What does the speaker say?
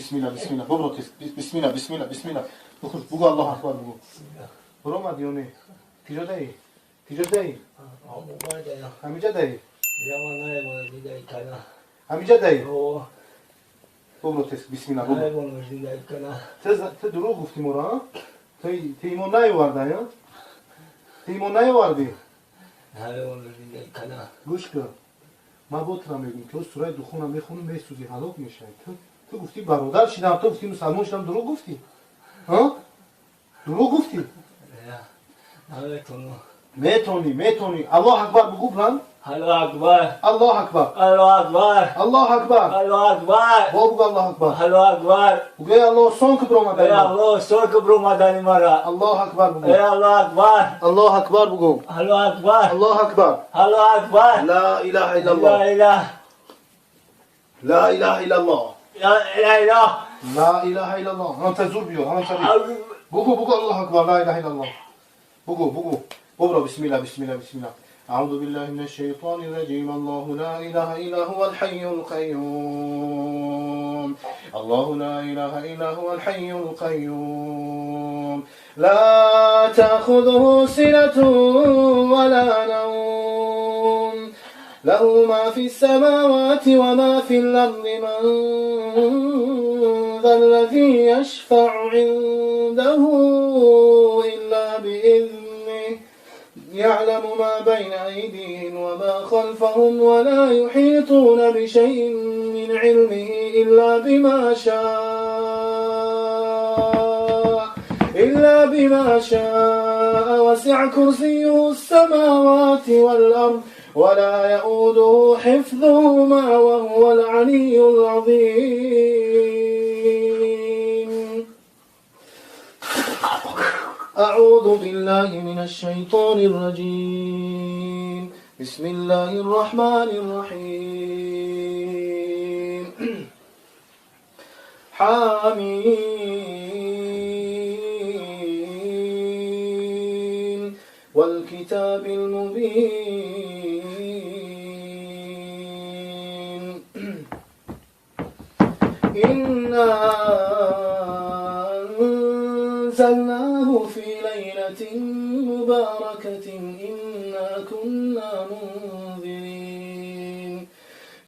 Bismillah, bismillah. Dobro, bismillah, bismillah, bismillah. Bugu Allah akbar bugu. Roma diyor ne? Tiradayı. Tiradayı. Amca dayı. Amca dayı. Dobro, bismillah. Te duru guftim ora. Te imon nayi vardı ya? Te imon nayi vardı? گوش کن ما با تو میگم که سوره دخون میخونم میسوزی هلاک میشه تو گفتی برادر شدم تو گفتی مسلمان شدم دروغ گفتی ها دروغ گفتی میتونی الله اکبر بگو بلند الله اکبر الله اکبر الله اکبر الله اکبر الله اکبر بگو الله اکبر الله اکبر بگو الله سون کبر اومدن ای الله سو کبر اومدن مرا الله اکبر بگو ای الله اکبر الله اکبر بگو الله اکبر الله اکبر الله اکبر لا اله الا لا الله اله لا اله الا الله لا اله لا اله الا الله انت زور بيو انت بگو الله اکبر لا اله الا الله بگو ببرا بسم الله بسم الله بسم الله أعوذ بالله من الشيطان الرجيم الله لا إله إلا هو الحي القيوم الله لا إله إلا هو الحي القيوم لا تأخذه سنة ولا نوم له ما في السماوات وما في الأرض من ذا الذي يشفع عنده إلا بإذنه يعلم ما بين أيديهم وما خلفهم ولا يحيطون بشيء من علمه إلا بما شاء وسع كرسيه السماوات والأرض ولا يؤوده حفظهما وهو العلي العظيم أعوذ بالله من الشيطان الرجيم بسم الله الرحمن الرحيم حميم والكتاب المبين إنا أنزلناه في ليلة مباركة